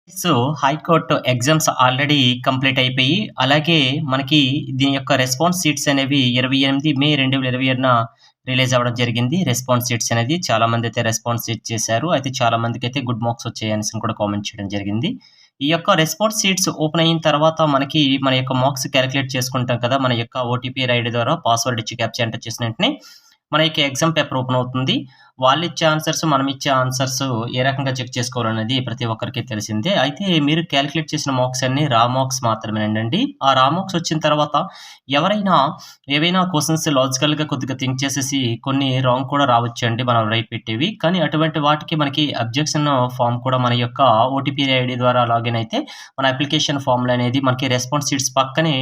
So, high court exams already complete అయిపోయి, అలాగే మనకి దీని యొక్క రెస్పాన్స్ షీట్స్ అనేవి 28 మే 2027న రిలీజ్ అవ్వడం జరిగింది. రెస్పాన్స్ షీట్స్ అనేది చాలామందైతే రెస్పాన్స్ షీట్ చేశారు. అయితే చాలా మందికైతే గుడ్ మార్క్స్ వచ్చాయనేసి కూడా కామెంట్ చేయడం జరిగింది. ఈ యొక్క రెస్పాన్స్ షీట్స్ ఓపెన్ అయిన తర్వాత మనకి మన యొక్క మార్క్స్ కాలిక్యులేట్ చేసుకుంటాం కదా! మన యొక్క ఓటీపీ ఐడీ ద్వారా పాస్వర్డ్ ఇచ్చి క్యాప్చా ఎంటర్ చేసిన వెంటనే మన యొక్క ఎగ్జామ్ పేపర్ ఓపెన్ అవుతుంది. వాళ్ళిచ్చే ఆన్సర్స్, మనమిచ్చే ఆన్సర్స్ ఏ రకంగా చెక్ చేసుకోవాలనేది ప్రతి ఒక్కరికి తెలిసిందే. అయితే మీరు కాలిక్యులేట్ చేసిన మార్క్స్ అన్నీ రా మార్క్స్ మాత్రమేనండి. ఆ రా మార్క్స్ వచ్చిన తర్వాత ఎవరైనా ఏవైనా క్వెషన్స్ లాజికల్‌గా కొద్దిగా థింక్ చేసేసి కొన్ని రాంగ్ కూడా రావచ్చండి మనం రైట్ పెట్టేవి. కానీ అటువంటి వాటికి మనకి అబ్జెక్షన్ ఫార్మ్ కూడా మన యొక్క ఓటీపీ ఐడీ ద్వారా లాగిన్ అయితే మన అప్లికేషన్ ఫార్మ్‌లో అనేది మనకి రెస్పాన్స్ షీట్స్ పక్కనే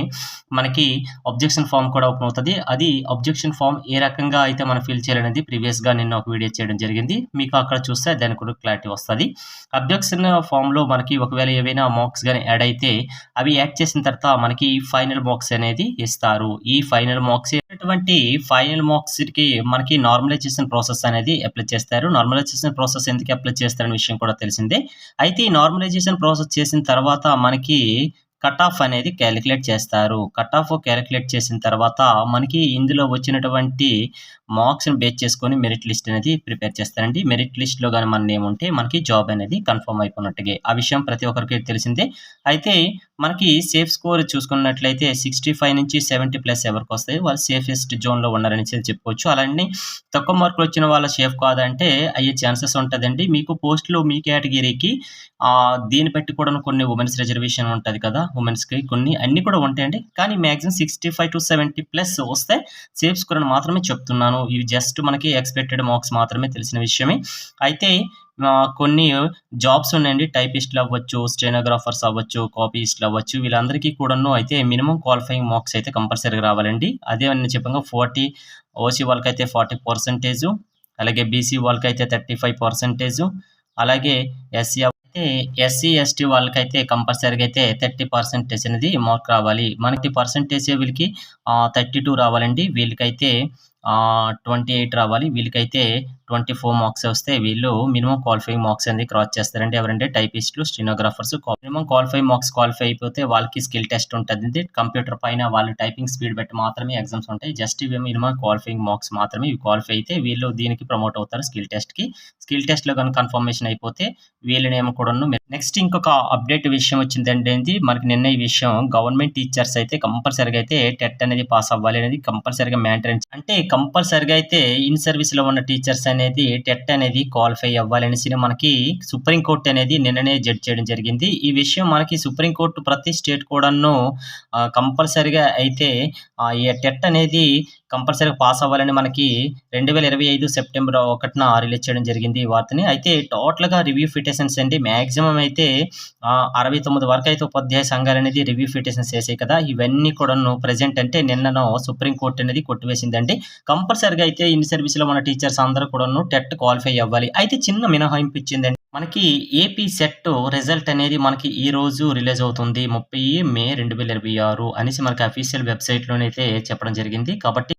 మనకి అబ్జెక్షన్ ఫార్మ్ కూడా ఓపెన్ అవుతది. అది అబ్జెక్షన్ ఫార్మ్ ఏ రకంగా అయితే మనం ఫిల్ చేయాలనేది ప్రీవియస్‌గా నిన్న ఒక వీడియో చేయడం జరిగింది. మీకు అక్కడ చూస్తే దాని కూడా క్లారిటీ వస్తది. అబ్జెక్షన్ ఫార్మ్‌లో మనకి ఒకవేళ ఏవైనా మార్క్స్ గాని యాడ్ అయితే అవి యాడ్ చేసిన తర్వాత మనకి ఫైనల్ మార్క్స్ అనేది ఇస్తారు. ఈ ఫైనల్ మార్క్స్ అటువంటి ఫైనల్ మార్క్స్‌కి మనకి నార్మలైజేషన్ ప్రాసెస్ అనేది అప్లై చేస్తారు. నార్మలైజేషన్ ప్రాసెస్ ఎందుకు అప్లై చేస్తారనే విషయం కూడా తెలిసిందే. అయితే ఈ నార్మలైజేషన్ ప్రాసెస్ చేసిన తర్వాత మనకి కట్ ఆఫ్ అనేది కాలిక్యులేట్ చేస్తారు. కట్ ఆఫ్ కాలిక్యులేట్ చేసిన తర్వాత మనకి ఇందులో వచ్చినటువంటి మార్క్స్‌ని బేస్ చేసుకొని మెరిట్ లిస్ట్ అనేది ప్రిపేర్ చేస్తారండి. మెరిట్ లిస్ట్‌లో గాని మన నేమ్ ఉంటే మనకి జాబ్ అనేది కన్ఫర్మ్ అయిపోయినట్టుగే. ఆ విషయం ప్రతి ఒక్కరికి తెలిసిందే. అయితే మనకి సేఫ్ స్కోర్ చూసుకున్నట్లయితే 65 నుంచి 70 ప్లస్ ఎవరికొస్తాయో వాళ్ళు సేఫెస్ట్ జోన్‌లో ఉన్నారనేసి చెప్పుకోవచ్చు. అలానే తక్కువ మార్కులు వచ్చిన వాళ్ళ సేఫ్ కాదంటే అయ్యే ఛాన్సెస్ ఉంటదండి. మీకు పోస్ట్‌లు మీ కేటగిరీకి దీన్ని బట్టి కూడాను కొన్ని వుమెన్స్ రిజర్వేషన్ ఉంటది కదా! వుమెన్స్‌కి కొన్ని అన్నీ కూడా ఉంటాయండి. కానీ మాక్సిమం 65-70 ప్లస్ వస్తే సేఫ్ స్కోర్ అని మాత్రమే చెప్తున్నాను. ఇవి జస్ట్ మనకి ఎక్స్‌పెక్టెడ్ మార్క్స్ మాత్రమే తెలిసిన విషయమే. అయితే కొన్ని జాబ్స్ ఉన్నాయండి. టైపిస్ట్‌లు అవ్వచ్చు, స్టెనోగ్రాఫర్స్ అవ్వచ్చు, కాపీయిస్ట్‌లు అవ్వచ్చు. వీళ్ళందరికీ కూడాను అయితే మినిమమ్ క్వాలిఫైయింగ్ మార్క్స్ అయితే కంపల్సరీగా రావాలండి. అదే నేను చెప్పాగా 40 ఓసీ వాళ్ళకైతే 40% అలాగే బీసీ వాళ్ళకైతే 35% అలాగే ఎస్సీ అయితే ఎస్సీ, ఎస్టీ వాళ్ళకైతే కంపల్సరీగా అయితే 30% అనేది మార్క్ రావాలి. మనకి పర్సెంటేజ్ వీళ్ళకి 32 రావాలండి. వీళ్ళకైతే 28 రావాలి. వీళ్ళకైతే 24 మార్క్స్ వస్తే వీళ్ళు మినిమమ్ క్వాలిఫైయింగ్ మార్క్స్ అనేది క్రాస్ చేస్తారండి. ఎవరంటే టైపిస్ట్‌లు, stenographers minimum qualifying marks qualify అయిపోతే వాళ్ళకి స్కిల్ టెస్ట్ ఉంటదండి. కంప్యూటర్ పైన వాళ్ళు టైపింగ్ స్పీడ్ బట్టి మాత్రమే ఎగ్జామ్స్ ఉంటాయి. జస్ట్ ఇవి మినిమమ్ క్వాలిఫైయింగ్ మార్క్స్ మాత్రమే. ఇవి క్వాలిఫై అయితే వీళ్ళు దీనికి ప్రమోట్ అవుతారు స్కిల్ టెస్ట్‌కి. స్కిల్ టెస్ట్‌లో గాని కన్ఫర్మేషన్ అయిపోతే వీళ్ళ నేమ్ కూడాను నెక్స్ట్ ఇంకొక అప్డేట్ విషయం వచ్చిందండి. మనకి నిన్న ఈ విషయం గవర్నమెంట్ టీచర్స్ అయితే కంపల్సరీగా అయితే టెట్ అనేది పాస్ అవ్వాలి అనేది కంపల్సరీగా మ్యాండేటరీ. అంటే కంపల్సరీగా అయితే ఇన్ సర్వీస్‌లో ఉన్న టీచర్స్ అనేది టెట్ అనేది క్వాలిఫై అవ్వాలనేసి మనకి సుప్రీం కోర్ట్ అనేది నిన్ననే జడ్జ్ చేయడం జరిగింది. ఈ విషయం మనకి సుప్రీం కోర్ట్ ప్రతి స్టేట్ కూడాను కంపల్సరీగా అయితే ఈ టెట్ అనేది కంపల్సరీగా పాస్ అవ్వాలని మనకి 2025 సెప్టెంబర్ 1న రిలీజ్ చేయడం జరిగింది ఈ వార్తని. అయితే టోటల్‌గా రివ్యూ పిటిషన్స్ అండి మాక్సిమం అయితే 69 వరకైతే ఉపాధ్యాయ సంఘాలనేది రివ్యూ పిటిషన్స్ ఏసాయి కదా! ఇవన్నీ కూడాను ప్రెజెంట్ అంటే నిన్ననో సుప్రీం కోర్ట్ అనేది కొట్టివేసిందండి. కంపల్సరీగా అయితే ఇన్ సర్వీస్‌లో ఉన్న టీచర్స్ అందరూ కూడాను టెట్ క్వాలిఫై అవ్వాలి. అయితే చిన్న మినహాయింపు ఇచ్చిందండి. మనకి ఏపీ సెట్ రిజల్ట్ అనేది మనకి ఈరోజు రిలీజ్ అవుతుంది. 30 మే 2026 అనేసి మనకి అఫీషియల్ వెబ్‌సైట్‌లోనైతే చెప్పడం జరిగింది. కాబట్టి